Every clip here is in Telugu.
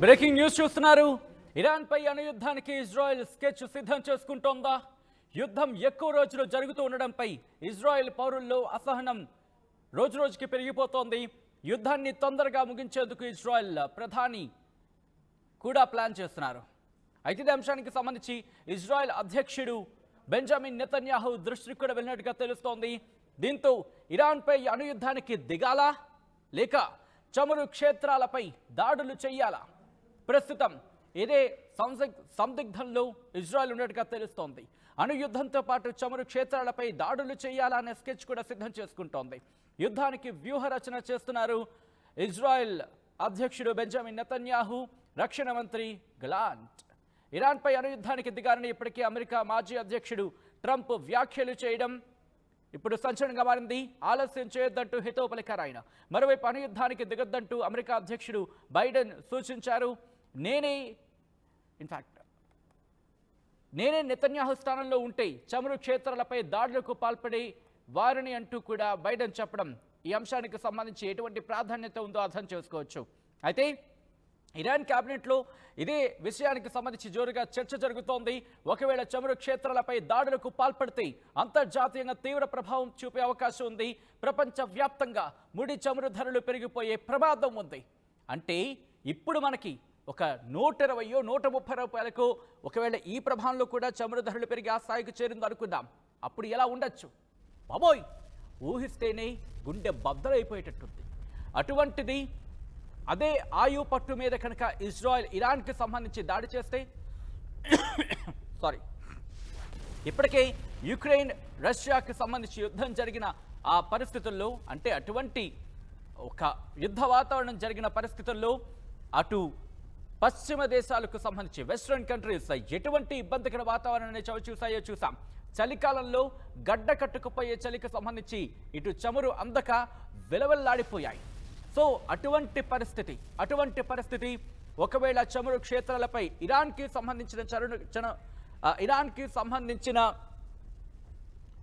బ్రేకింగ్ న్యూస్ చూస్తున్నారు. ఇరాన్ పై అణుయుద్ధానికి ఇజ్రాయెల్ స్కెచ్ సిద్ధం చేసుకుంటోందా? యుద్ధం ఎక్కువ రోజులు జరుగుతూ ఉండడంపై ఇజ్రాయెల్ పౌరుల్లో అసహనం రోజురోజుకి పెరిగిపోతోంది. యుద్ధాన్ని తొందరగా ముగించేందుకు ఇజ్రాయెల్ ప్రధాని కూడా ప్లాన్ చేస్తున్నారు. అయితే ఈ అంశానికి సంబంధించి ఇజ్రాయెల్ అధ్యక్షుడు బెంజమిన్ నెతన్యాహు దృష్టికి కూడా వెళ్ళినట్టుగా తెలుస్తోంది. దీంతో ఇరాన్పై అణుయుద్ధానికి దిగాలా లేక చమురు క్షేత్రాలపై దాడులు చేయాలా? ప్రస్తుతం ఇదే సందిగ్ధంలో ఇజ్రాయెల్ ఉన్నట్టుగా తెలుస్తోంది. అణుయుద్ధంతో పాటు చమురు క్షేత్రాలపై దాడులు చేయాలా అనే స్కెచ్ కూడా సిద్ధం చేసుకుంటోంది. యుద్ధానికి వ్యూహ రచన చేస్తున్నారు ఇజ్రాయెల్ అధ్యక్షుడు బెంజమిన్ నెతన్యాహు, రక్షణ మంత్రి గలాంట్. ఇరాన్పై అణుయుద్ధానికి దిగారని ఇప్పటికే అమెరికా మాజీ అధ్యక్షుడు ట్రంప్ వ్యాఖ్యలు చేయడం ఇప్పుడు సంచలనంగా మారింది. ఆలస్యం చేయొద్దంటూ హితవు పలికారు ఆయన. మరోవైపు అణుయుద్ధానికి దిగొద్దంటూ అమెరికా అధ్యక్షుడు బైడెన్ సూచించారు. నేనే నెతన్యాహు స్థానంలో ఉంటే చమురు క్షేత్రాలపై దాడులకు పాల్పడే వారిని అంటూ కూడా బైడెన్ చెప్పడం ఈ అంశానికి సంబంధించి ఎటువంటి ప్రాధాన్యత ఉందో అర్థం చేసుకోవచ్చు. అయితే ఇరాన్ క్యాబినెట్లో ఇదే విషయానికి సంబంధించి జోరుగా చర్చ జరుగుతోంది. ఒకవేళ చమురు క్షేత్రాలపై దాడులకు పాల్పడితే అంతర్జాతీయంగా తీవ్ర ప్రభావం చూపే అవకాశం ఉంది. ప్రపంచవ్యాప్తంగా ముడి చమురు ధరలు పెరిగిపోయే ప్రమాదం ఉంది. అంటే ఇప్పుడు మనకి ఒక 120 130 రూపాయలకు ఒకవేళ ఈ ప్రభావంలో కూడా చమురు ధరలు పెరిగి ఆ స్థాయికి చేరింది అనుకుందాం. అప్పుడు ఎలా ఉండొచ్చు? బాబోయ్, ఊహిస్తేనే గుండె బద్దలైపోయేటట్టుంది. అటువంటిది అదే ఆయు పట్టు మీద కనుక ఇజ్రాయెల్ ఇరాన్కి సంబంధించి దాడి చేస్తే ఇప్పటికే యుక్రెయిన్ రష్యాకి సంబంధించి యుద్ధం జరిగిన ఆ పరిస్థితుల్లో, అంటే అటువంటి ఒక యుద్ధ వాతావరణం జరిగిన పరిస్థితుల్లో అటు పశ్చిమ దేశాలకు సంబంధించి వెస్ట్రన్ కంట్రీస్ ఎటువంటి ఇబ్బందికర వాతావరణాన్ని చూసాయో చూసాం. చలికాలంలో గడ్డ కట్టుకుపోయే చలికి సంబంధించి ఇటు చమురు అందక విలవల్లాడిపోయాయి. సో అటువంటి పరిస్థితి ఒకవేళ చమురు క్షేత్రాలపై ఇరాన్కి సంబంధించిన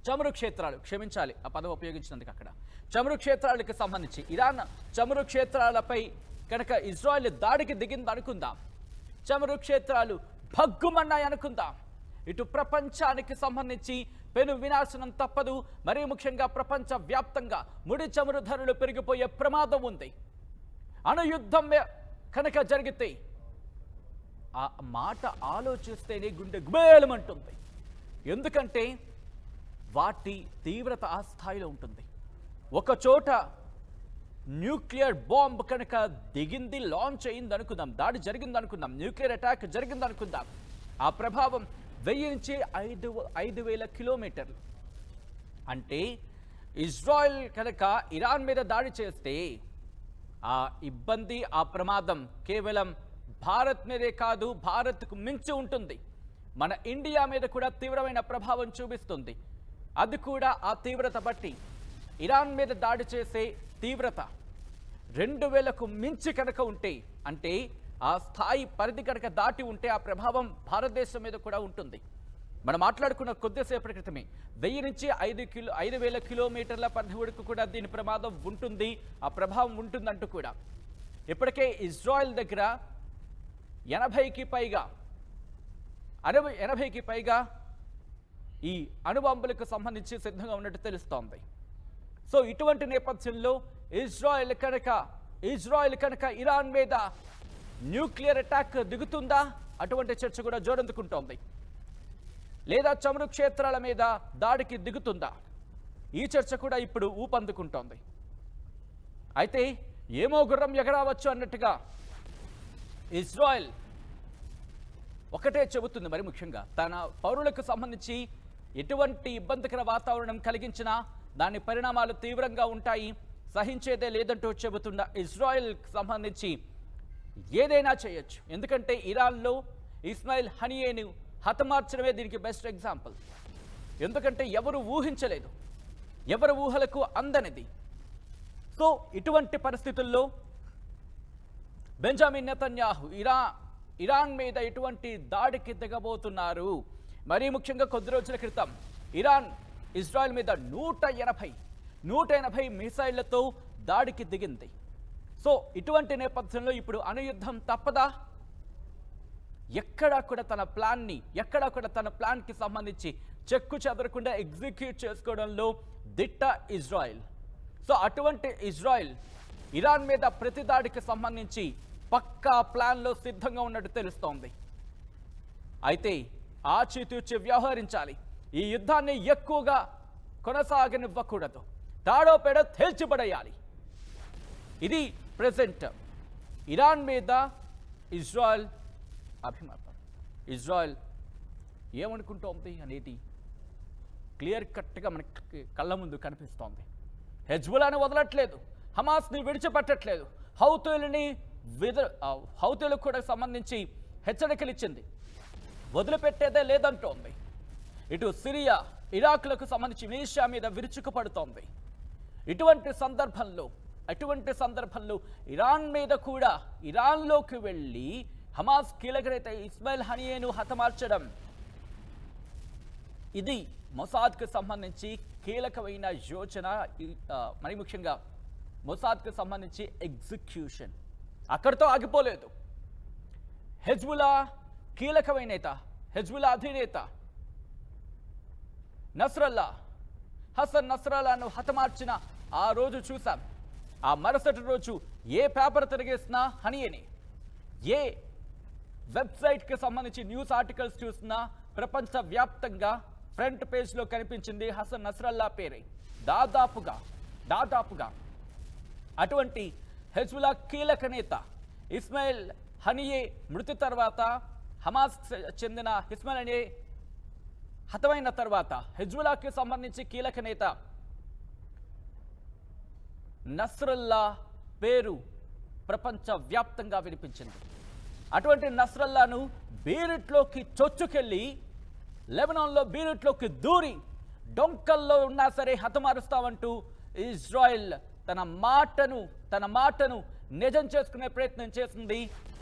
చమురు క్షేత్రాలు, క్షమించాలి ఆ పదం ఉపయోగించినందుకు, అక్కడ చమురు క్షేత్రాలకు సంబంధించి ఇరాన్ చమురు క్షేత్రాలపై కనుక ఇజ్రాయెల్ దాడికి దిగింది అనుకుందాం, చమురు క్షేత్రాలు భగ్గుమన్నాయి అనుకుందాం, ఇటు ప్రపంచానికి సంబంధించి పెను వినాశనం తప్పదు. మరీ ముఖ్యంగా ప్రపంచ వ్యాప్తంగా ముడి చమురు ధరలు పెరిగిపోయే ప్రమాదం ఉంది. అణుయుద్ధం కనుక జరిగితే ఆ మాట ఆలోచిస్తేనే గుండె గుబేలమంటుంది. ఎందుకంటే వాటి తీవ్రత ఆ స్థాయిలో ఉంటుంది. ఒక చోట న్యూక్లియర్ బాంబ్ కనుక దిగింది, లాంచ్ అయింది అనుకుందాం, దాడి జరిగింది అనుకుందాం, న్యూక్లియర్ అటాక్ జరిగింది అనుకుందాం, ఆ ప్రభావం 1000 నుంచి 5,000 కిలోమీటర్లు. అంటే ఇజ్రాయెల్ కనుక ఇరాన్ మీద దాడి చేస్తే ఆ ఇబ్బంది, ఆ ప్రమాదం కేవలం భారత్ మీదే కాదు, భారత్కు మించి ఉంటుంది. మన ఇండియా మీద కూడా తీవ్రమైన ప్రభావం చూపిస్తుంది. అది కూడా ఆ తీవ్రత బట్టి ఇరాన్ మీద దాడి చేసే తీవ్రత 2000కు మించి కనుక ఉంటే, అంటే ఆ స్థాయి పరిధి కనుక దాటి ఉంటే ఆ ప్రభావం భారతదేశం మీద కూడా ఉంటుంది. మనం మాట్లాడుకున్న కొద్దిసేపటి క్రితమే 1000 నుంచి 5,000 కిలోమీటర్ల పరిధి వరకు కూడా దీని ప్రమాదం ఉంటుంది, ఆ ప్రభావం ఉంటుందంటూ కూడా ఇప్పటికే ఇజ్రాయెల్ దగ్గర 80కి పైగా ఈ అణుబాంబులకు సంబంధించి సిద్ధంగా ఉన్నట్టు తెలుస్తోంది. సో ఇటువంటి నేపథ్యంలో ఇజ్రాయెల్ కనుక ఇరాన్ మీద న్యూక్లియర్ అటాక్ దిగుతుందా? అటువంటి చర్చ కూడా జోరందుకుంటోంది. లేదా చమురు క్షేత్రాల మీద దాడికి దిగుతుందా? ఈ చర్చ కూడా ఇప్పుడు ఊపందుకుంటోంది. అయితే ఏమో గుర్రం ఎగరావచ్చు అన్నట్టుగా ఇజ్రాయెల్ ఒకటే చెబుతుంది. మరి ముఖ్యంగా తన పౌరులకు సంబంధించి ఎటువంటి ఇబ్బందికర వాతావరణం కలిగించినా దాని పరిణామాలు తీవ్రంగా ఉంటాయి, సహించేదే లేదంటూ చెబుతున్న ఇజ్రాయెల్కి సంబంధించి ఏదైనా చేయొచ్చు. ఎందుకంటే ఇరాన్లో ఇస్మాయిల్ హనియేను హతమార్చడమే దీనికి బెస్ట్ ఎగ్జాంపుల్. ఎందుకంటే ఎవరు ఊహించలేదు, ఎవరు ఊహలకు అందనిది. సో ఇటువంటి పరిస్థితుల్లో బెంజమిన్ నెతన్యాహు ఇరాన్ మీద ఎటువంటి దాడికి దిగబోతున్నారు? మరీ ముఖ్యంగా కొద్ది రోజుల క్రితం ఇరాన్ ఇజ్రాయెల్ మీద 180 మిసైళ్లతో దాడికి దిగింది. సో ఇటువంటి నేపథ్యంలో ఇప్పుడు అణుయుద్ధం తప్పదా? ఎక్కడా కూడా తన ప్లాన్కి సంబంధించి చెక్కు చెదరకుండా ఎగ్జిక్యూట్ చేసుకోవడంలో దిట్ట ఇజ్రాయెల్. సో అటువంటి ఇజ్రాయెల్ ఇరాన్ మీద ప్రతిదాడికి సంబంధించి పక్కా ప్లాన్లో సిద్ధంగా ఉన్నట్టు తెలుస్తోంది. అయితే ఆచితూచి వ్యవహరించాలి. ఈ యుద్ధాన్ని ఎక్కువగా కొనసాగనివ్వకూడదు. తాడో పేడో తేల్చిపడేయాలి. ఇది ప్రెజెంట్ ఇరాన్ మీద ఇజ్రాయెల్ అభిమతం. ఇజ్రాయెల్ ఏమనుకుంటోంది అనేది క్లియర్ కట్గా మనకి కళ్ళ ముందు కనిపిస్తోంది. హెజ్బుల్లాని వదలట్లేదు, హమాస్ని విడిచిపెట్టట్లేదు, హౌతీలకు కూడా సంబంధించి హెచ్చరికలు ఇచ్చింది, వదిలిపెట్టేదే లేదంటోంది. ఇటు సిరియా ఇరాక్లకు సంబంధించి మిలిషియా మీద విరుచుకుపడుతోంది. ఇటువంటి సందర్భంలో ఇరాన్ మీద కూడా ఇరాన్లోకి వెళ్ళి హమాస్ కీలక నేత ఇస్మాయిల్ హనియేను హతమార్చడం, ఇది మొసాద్కు సంబంధించి కీలకమైన యోచన. మరి ముఖ్యంగా మొసాద్కు సంబంధించి ఎగ్జిక్యూషన్ అక్కడితో ఆగిపోలేదు. హెజ్బుల్లా కీలకమైన నేత, హెజ్బుల్లా అధినేత హసన్ నస్రల్లాను హతమార్చిన ఆ రోజు చూసాం. ఆ మరుసటి రోజు ఏ పేపర్ తిరిగేసినా హనియేని, ఏ వెబ్సైట్కి సంబంధించి న్యూస్ ఆర్టికల్స్ చూసినా ప్రపంచవ్యాప్తంగా ఫ్రంట్ పేజ్లో కనిపించింది హసన్ నస్రల్లా పేరే. దాదాపుగా అటువంటి హెజ్బుల్లా కీలక నేత ఇస్మాయిల్ హనియే మృతి తర్వాత, హమాస్ చెందిన ఇస్మాయిల్ హనియే హతమైన తర్వాత హెజ్బుల్లాకి సంబంధించి కీలక నేత నస్రల్లా పేరు ప్రపంచవ్యాప్తంగా వినిపించింది. అటువంటి నస్రల్లాను బీరుట్లోకి చొచ్చుకెళ్ళి, లెబనాన్లో బీరుట్లోకి దూరి డొంకల్లో ఉన్నా సరే హతమారుస్తామంటూ ఇజ్రాయెల్ తన మాటను నిజం చేసుకునే ప్రయత్నం చేసింది.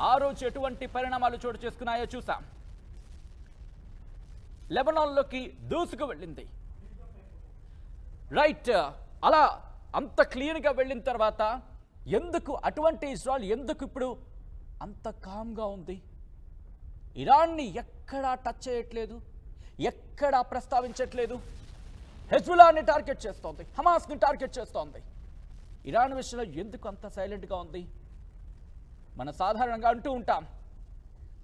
ఆ రోజు ఎటువంటి పరిణామాలు చోటు చేసుకున్నాయో చూసాం. లెబనాన్లోకి దూసుకు వెళ్ళింది. రైట్, అలా అంత క్లీన్గా వెళ్ళిన తర్వాత ఎందుకు అటువంటి ఇజ్రాయెల్ ఎందుకు ఇప్పుడు అంత కామ్గా ఉంది? ఇరాన్ని ఎక్కడా టచ్ చేయట్లేదు, ఎక్కడా ప్రస్తావించట్లేదు. హెజ్బుల్లాని టార్గెట్ చేస్తోంది, హమాస్ని టార్గెట్ చేస్తోంది. ఇరాన్ విషయంలో ఎందుకు అంత సైలెంట్గా ఉంది? మనం సాధారణంగా అంటూ ఉంటాం,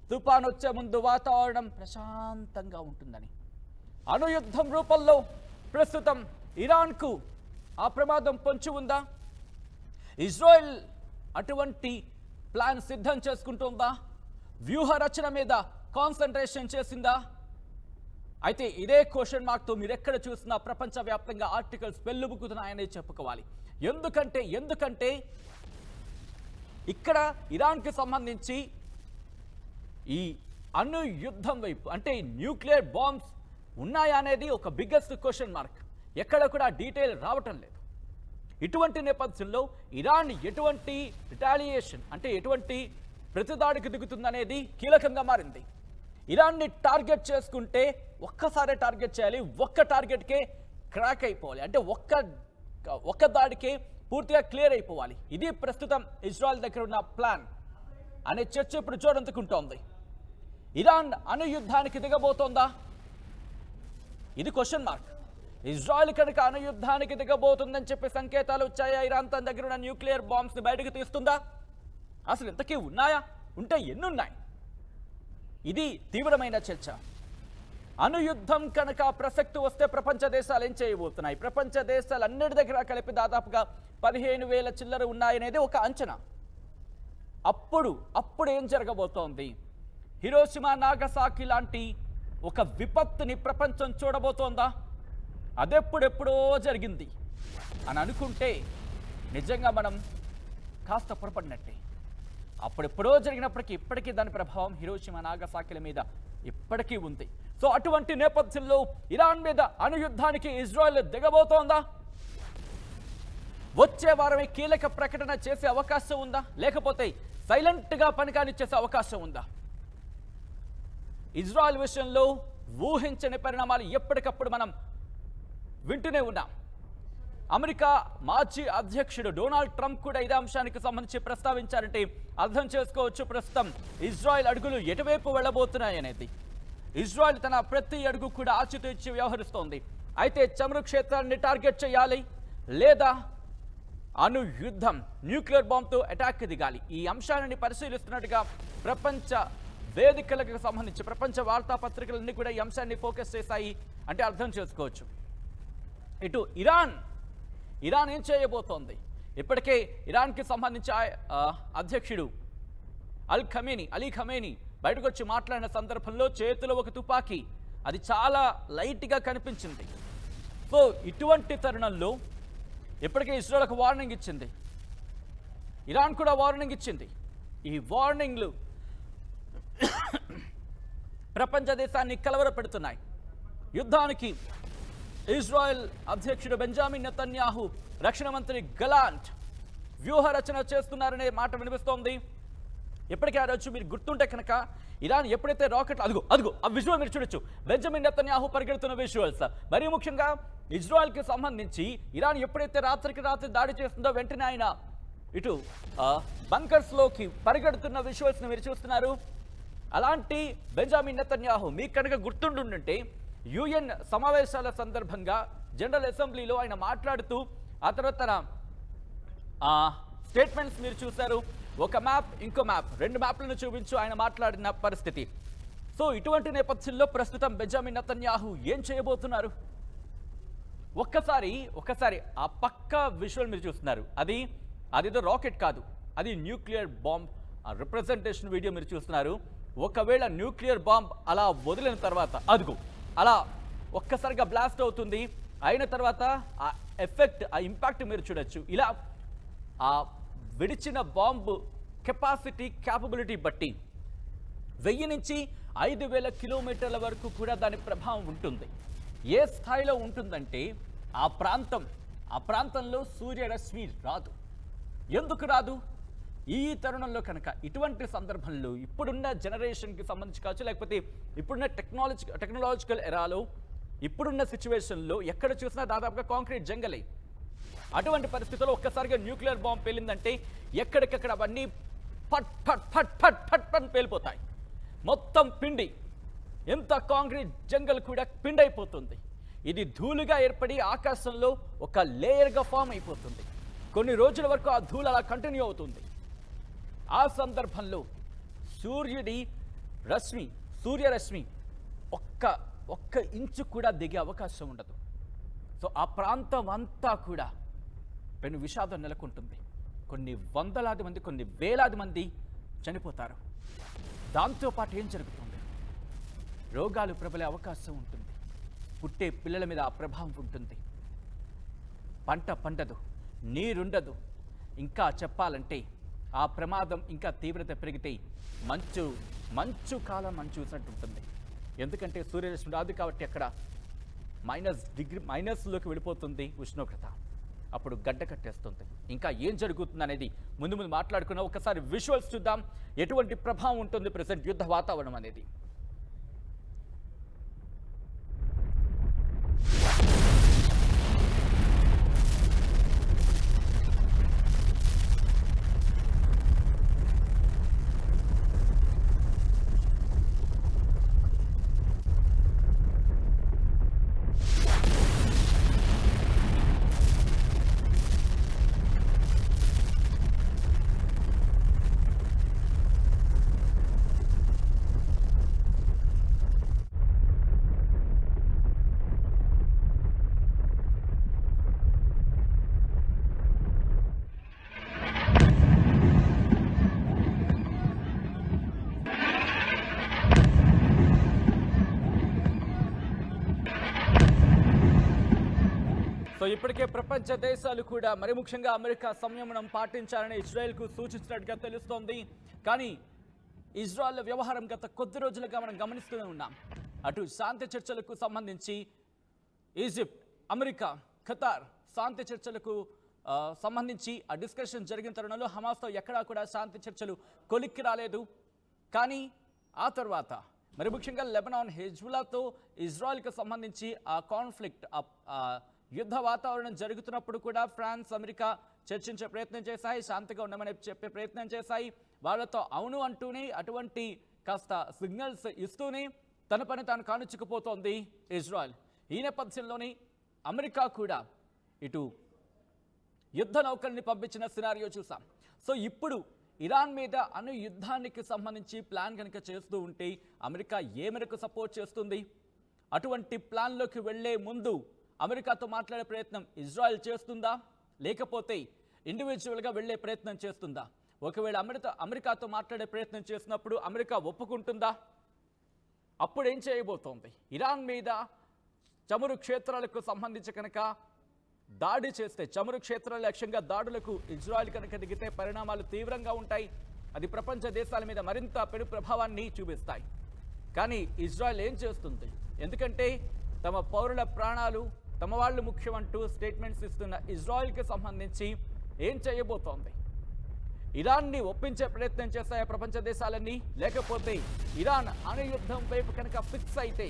తుఫాన్ వచ్చే ముందు వాతావరణం ప్రశాంతంగా ఉంటుందని. అణుయుద్ధం రూపంలో ప్రస్తుతం ఇరాన్కు ఆ ప్రమాదం పొంచి ఉందా? ఇజ్రాయెల్ అటువంటి ప్లాన్ సిద్ధం చేసుకుంటుందా? వ్యూహ రచన మీద కాన్సన్ట్రేషన్ చేసిందా? అయితే ఇదే క్వశ్చన్ మార్క్తో మీరు ఎక్కడ చూసినా ప్రపంచవ్యాప్తంగా ఆర్టికల్స్ పెళ్ళుబుకుతున్నాయనే చెప్పుకోవాలి. ఎందుకంటే ఇక్కడ ఇరాన్కి సంబంధించి ఈ అణు యుద్ధం వైపు, అంటే న్యూక్లియర్ బాంబ్స్ ఉన్నాయా అనేది ఒక బిగ్గెస్ట్ క్వశ్చన్ మార్క్. ఎక్కడ కూడా డీటెయిల్ రావటం లేదు. ఇటువంటి నేపథ్యంలో ఇరాన్ ఎటువంటి రిటాలియేషన్, అంటే ఎటువంటి ప్రతిదాడికి దిగుతుందనేది కీలకంగా మారింది. ఇరాన్ని టార్గెట్ చేసుకుంటే ఒక్కసారే టార్గెట్ చేయాలి, ఒక్క టార్గెట్కే క్రాక్ అయిపోవాలి, అంటే ఒక్క దాడికే పూర్తిగా క్లియర్ అయిపోవాలి. ఇది ప్రస్తుతం ఇజ్రాయెల్ దగ్గర ఉన్న ప్లాన్ అనే చర్చ ఇప్పుడు జోరందుకుంటోంది. ఇరాన్ అణు యుద్ధానికి దిగబోతోందా? ఇది క్వశ్చన్ మార్క్. ఇజ్రాయెల్ కనుక అణు యుద్ధానికి దిగబోతుందని చెప్పి సంకేతాలు వచ్చాయా? ఇరాన్ తన దగ్గర ఉన్న న్యూక్లియర్ బాంబ్స్ని బయటకు తీస్తుందా? అసలు ఇంతకీ ఉన్నాయా? ఉంటే ఎన్నున్నాయి? ఇది తీవ్రమైన చర్చ. అణు యుద్ధం కనుక ప్రసక్తి వస్తే ప్రపంచ దేశాలు ఏం చేయబోతున్నాయి? ప్రపంచ దేశాలు అన్నిటి దగ్గర కలిపి దాదాపుగా 15,000 చిల్లర ఉన్నాయనేది ఒక అంచనా. అప్పుడు ఏం జరగబోతోంది? హిరోషిమా నాగసాకి లాంటి ఒక విపత్తుని ప్రపంచం చూడబోతోందా? అదెప్పుడెప్పుడో జరిగింది అని అనుకుంటే నిజంగా మనం కాస్త పొరపడినట్టే. అప్పుడెప్పుడో జరిగినప్పటికీ ఇప్పటికీ దాని ప్రభావం హిరోషిమా నాగసాకిల మీద ఇప్పటికీ ఉంది. సో అటువంటి నేపథ్యంలో ఇరాన్ మీద అణుయుద్ధానికి ఇజ్రాయెల్ దిగబోతోందా? వచ్చే వారమే కీలక ప్రకటన చేసే అవకాశం ఉందా? లేకపోతే సైలెంట్గా పనికానిచ్చేసే అవకాశం ఉందా? ఇజ్రాయెల్ విషయంలో ఊహించని పరిణామాలు ఎప్పటికప్పుడు మనం వింటూనే ఉన్నాం. అమెరికా మాజీ అధ్యక్షుడు డొనాల్డ్ ట్రంప్ కూడా ఇదే అంశానికి సంబంధించి ప్రస్తావించారంటే అర్థం చేసుకోవచ్చు ప్రస్తుతం ఇజ్రాయెల్ అడుగులు ఎటువైపు వెళ్ళబోతున్నాయనేది. ఇజ్రాయెల్ తన ప్రతి అడుగు కూడా ఆచితూచి వ్యవహరిస్తోంది. అయితే చమురు క్షేత్రాన్ని టార్గెట్ చేయాలి లేదా అణు యుద్ధం న్యూక్లియర్ బాంబ్తో అటాక్ దిగాలి, ఈ అంశాన్ని పరిశీలిస్తున్నట్టుగా ప్రపంచ వేదికలకు సంబంధించి ప్రపంచ వార్తాపత్రికలన్నీ కూడా ఈ అంశాన్ని ఫోకస్ చేశాయి అంటే అర్థం చేసుకోవచ్చు. ఇటు ఇరాన్ ఏం చేయబోతోంది? ఇప్పటికే ఇరాన్కి సంబంధించి అధ్యక్షుడు అలీ ఖమేనీ బయటకు వచ్చి మాట్లాడిన సందర్భంలో చేతిలో ఒక తుపాకీ, అది చాలా లైట్గా కనిపించింది. సో ఇటువంటి తరుణంలో ఇప్పటికే ఇజ్రాయెల్కు వార్నింగ్ ఇచ్చింది, ఇరాన్ కూడా వార్నింగ్ ఇచ్చింది. ఈ వార్నింగ్లు ప్రపంచ దేశాన్ని కలవరపెడుతున్నాయి. యుద్ధానికి ఇజ్రాయెల్ అధ్యక్షుడు బెంజామిన్ నెతన్యాహు, రక్షణ మంత్రి గలాంట్ వ్యూహ రచన చేస్తున్నారనే మాట వినిపిస్తోంది. ఇప్పటికే ఆ రోజు మీరు గుర్తుంటే కనుక ఇరాన్ ఎప్పుడైతే రాకెట్లు అదుగు ఆ విజువల్ మీరు చూడొచ్చు, బెంజమిన్ నెతన్యాహు పరిగెడుతున్న విజువల్స్. మరీ ముఖ్యంగా ఇజ్రాయెల్కి సంబంధించి ఇరాన్ ఎప్పుడైతే రాత్రికి రాత్రి దాడి చేస్తుందో వెంటనే ఆయన ఇటు బంకర్స్లోకి పరిగెడుతున్న విజువల్స్ని మీరు చూస్తున్నారు. అలాంటి బెంజమిన్ నెతన్యాహు మీకు కనుక గుర్తుండుంటే యుఎన్ సమావేశాల సందర్భంగా జనరల్ అసెంబ్లీలో ఆయన మాట్లాడుతూ ఆ తర్వాత తన స్టేట్మెంట్స్ మీరు చూశారు. ఒక మ్యాప్ ఇంకో మ్యాప్, రెండు మ్యాప్లను చూపించు ఆయన మాట్లాడిన పరిస్థితి. సో ఇటువంటి నేపథ్యంలో ప్రస్తుతం బెంజమిన్ నెతన్యాహు ఏం చేయబోతున్నారు? ఒక్కసారి ఆ పక్క విజువల్ మీరు చూస్తున్నారు, అదేదో రాకెట్ కాదు, అది న్యూక్లియర్ బాంబ్ రిప్రజెంటేషన్ వీడియో మీరు చూస్తున్నారు. ఒకవేళ న్యూక్లియర్ బాంబ్ అలా వదిలిన తర్వాత అలా ఒక్కసారిగా బ్లాస్ట్ అవుతుంది. అయిన తర్వాత ఆ ఎఫెక్ట్, ఆ ఇంపాక్ట్ మీరు చూడొచ్చు. ఇలా ఆ విడిచిన బాంబు క్యాపబిలిటీ బట్టి 1000 నుంచి 5000 కిలోమీటర్ల వరకు కూడా దాని ప్రభావం ఉంటుంది. ఏ స్థాయిలో ఉంటుందంటే ఆ ప్రాంతంలో సూర్యరశ్మి రాదు. ఎందుకు రాదు? ఈ తరుణంలో కనుక ఇటువంటి సందర్భంలో ఇప్పుడున్న జనరేషన్కి సంబంధించి కావచ్చు, లేకపోతే ఇప్పుడున్న టెక్నాలజికల్ ఎరాలో ఇప్పుడున్న సిచ్యువేషన్లో ఎక్కడ చూసినా దాదాపుగా కాంక్రీట్ జంగలే. అటువంటి పరిస్థితుల్లో ఒక్కసారిగా న్యూక్లియర్ బాంబ్ పేలిందంటే ఎక్కడికక్కడ అవన్నీ ఫట్ ఫట్ ఫట్ ఫట్ ఫట్ ఫట్ పేలిపోతాయి. మొత్తం పిండి, ఎంత కాంక్రీట్ జంగల్ కూడా పిండి అయిపోతుంది. ఇది ధూళిగా ఏర్పడి ఆకాశంలో ఒక లేయర్గా ఫామ్ అయిపోతుంది. కొన్ని రోజుల వరకు ఆ ధూళి అలా కంటిన్యూ అవుతుంది. ఆ సందర్భంలో సూర్యరశ్మి ఒక్క ఇంచు కూడా దిగే అవకాశం ఉండదు. సో ఆ ప్రాంతం అంతా కూడా పెను విషాదం నెలకొంటుంది. కొన్ని వందలాది మంది, కొన్ని వేలాది మంది చనిపోతారు. దాంతోపాటు ఏం జరుగుతుంది? రోగాలు ప్రబలే అవకాశం ఉంటుంది. పుట్టే పిల్లల మీద ఆ ప్రభావం ఉంటుంది. పంట పండదు, నీరుండదు. ఇంకా చెప్పాలంటే ఆ ప్రమాదం ఇంకా తీవ్రత పెరిగితే మంచు కాలం మనం చూసినట్టు ఉంటుంది. ఎందుకంటే సూర్యరశ్మి రాదు కాబట్టి అక్కడ మైనస్లోకి వెళ్ళిపోతుంది ఉష్ణోగ్రత. అప్పుడు గడ్డ కట్టేస్తుంది. ఇంకా ఏం జరుగుతుంది అనేది ముందు మాట్లాడుకున్నాం. ఒకసారి విజువల్స్ చూద్దాం, ఎటువంటి ప్రభావం ఉంటుంది ప్రెసెంట్ యుద్ధ వాతావరణం అనేది. సో ఇప్పటికే ప్రపంచ దేశాలు కూడా మరి ముఖ్యంగా అమెరికా సంయమనం పాటించాలని ఇజ్రాయెల్కు సూచించినట్టుగా తెలుస్తోంది. కానీ ఇజ్రాయెల్ వ్యవహారం గత కొద్ది రోజులుగా మనం గమనిస్తూనే ఉన్నాం. అటు శాంతి చర్చలకు సంబంధించి ఈజిప్ట్, అమెరికా, ఖతార్ శాంతి చర్చలకు సంబంధించి ఆ డిస్కషన్ జరిగిన తరుణంలో హమాస్తో ఎక్కడా కూడా శాంతి చర్చలు కొలిక్కి రాలేదు. కానీ ఆ తర్వాత మరి ముఖ్యంగా లెబనాన్, హెజ్బుల్లాతో ఇజ్రాయెల్కి సంబంధించి ఆ కాన్ఫ్లిక్ట్, యుద్ధ వాతావరణం జరుగుతున్నప్పుడు కూడా ఫ్రాన్స్ అమెరికా చర్చించే ప్రయత్నం చేశాయి, శాంతిగా ఉండమని చెప్పే ప్రయత్నం చేశాయి. వాళ్ళతో అవును అంటూనే అటువంటి కాస్త సిగ్నల్స్ ఇస్తూనే తన పని తాను కానుచుకుపోతోంది ఇజ్రాయెల్. ఈ నేపథ్యంలోనే అమెరికా కూడా ఇటు యుద్ధ నౌకల్ని పంపించిన సినారియో చూసాం. సో ఇప్పుడు ఇరాన్ మీద అణు యుద్ధానికి సంబంధించి ప్లాన్ కనుక చేస్తూ ఉంటే అమెరికా ఏ మేరకు సపోర్ట్ చేస్తుంది? అటువంటి ప్లాన్లోకి వెళ్లే ముందు అమెరికాతో మాట్లాడే ప్రయత్నం ఇజ్రాయెల్ చేస్తుందా, లేకపోతే ఇండివిజువల్గా వెళ్లే ప్రయత్నం చేస్తుందా? ఒకవేళ అమెరికాతో మాట్లాడే ప్రయత్నం చేసినప్పుడు అమెరికా ఒప్పుకుంటుందా? అప్పుడు ఏం చేయబోతోంది? ఇరాన్ మీద చమురు క్షేత్రాలకు సంబంధించి కనుక దాడి చేస్తే, చమురు క్షేత్రాల లక్ష్యంగా దాడులకు ఇజ్రాయెల్ కనుక దిగితే పరిణామాలు తీవ్రంగా ఉంటాయి. అది ప్రపంచ దేశాల మీద మరింత పెను ప్రభావాన్ని చూపిస్తాయి. కానీ ఇజ్రాయెల్ ఏం చేస్తుంది? ఎందుకంటే తమ పౌరుల ప్రాణాలు తమ వాళ్ళు ముఖ్యమంటూ స్టేట్మెంట్స్ ఇస్తున్న ఇజ్రాయెల్కి సంబంధించి ఏం చేయబోతోంది? ఇరాన్ని ఒప్పించే ప్రయత్నం చేస్తాయా ప్రపంచ దేశాలన్నీ? లేకపోతే ఇరాన్ అణు యుద్ధం వైపు కనుక ఫిక్స్ అయితే,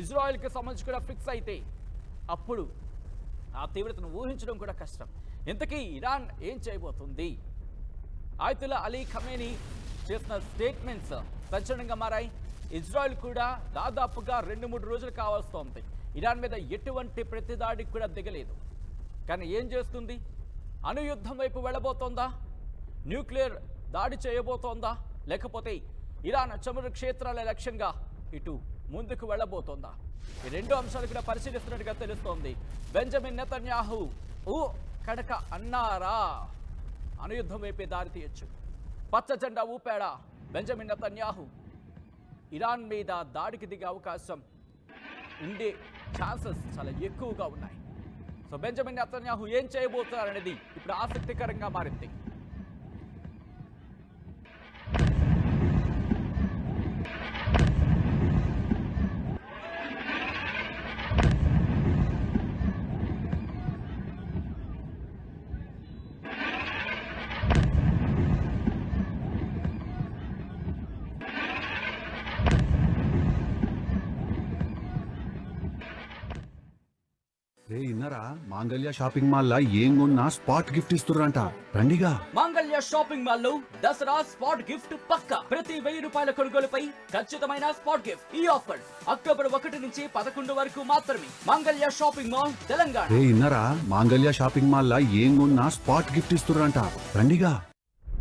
ఇజ్రాయెల్కి సంబంధించి కూడా ఫిక్స్ అయితే అప్పుడు ఆ తీవ్రతను ఊహించడం కూడా కష్టం. ఇంతకీ ఇరాన్ ఏం చేయబోతుంది? ఆయతుల్లా అలీ ఖమేనీ చేసిన స్టేట్మెంట్స్ సంచలనంగా మారాయి. ఇజ్రాయెల్ కూడా దాదాపుగా 2-3 రోజులు కావస్తోంది ఇరాన్ మీద ఎటువంటి ప్రతిదాడికి కూడా దిగలేదు. కానీ ఏం చేస్తుంది? అణు యుద్ధం వైపు వెళ్ళబోతోందా? న్యూక్లియర్ దాడి చేయబోతోందా? లేకపోతే ఇరాన్ చమురు క్షేత్రాల లక్ష్యంగా ఇటు ముందుకు వెళ్ళబోతోందా? ఈ రెండు అంశాలు కూడా పరిశీలిస్తున్నట్టుగా తెలుస్తోంది. బెంజమిన్ నెతన్యాహు కనుక అన్నారా అణు యుద్ధం వైపే దారి తీయొచ్చు, పచ్చ జెండా ఊపాడా బెంజమిన్ నెతన్యాహు, ఇరాన్ మీద దాడికి దిగే అవకాశం ఉండే ఛాన్సెస్ చాలా ఎక్కువగా ఉన్నాయి. సో బెంజమిన్ నెతన్యాహు ఏం చేయబోతున్నారనేది ఇప్పుడు ఆసక్తికరంగా మారింది. రే ఇన్నరా మాంగళ్య షాపింగ్ మాల్ లా ఏం కొన్నా స్పాట్ గిఫ్ట్ ఇస్తుర్రంట రండిగా. మాంగళ్య షాపింగ్ మాల్ లో దసరా స్పాట్ గిఫ్ట్ పక్కా. ప్రతి 1000 రూపాయల కొనుగోలుపై ఖచ్చితమైన స్పాట్ గిఫ్ట్. ఈ ఆఫర్ అక్టోబర్ 1 నుంచి 11 వరకు మాత్రమే. మాంగళ్య షాపింగ్ మాల్ తెలంగాణ. రే ఇన్నరా మాంగళ్య షాపింగ్ మాల్ లా ఏం కొన్నా స్పాట్ గిఫ్ట్ ఇస్తుర్రంట రండిగా.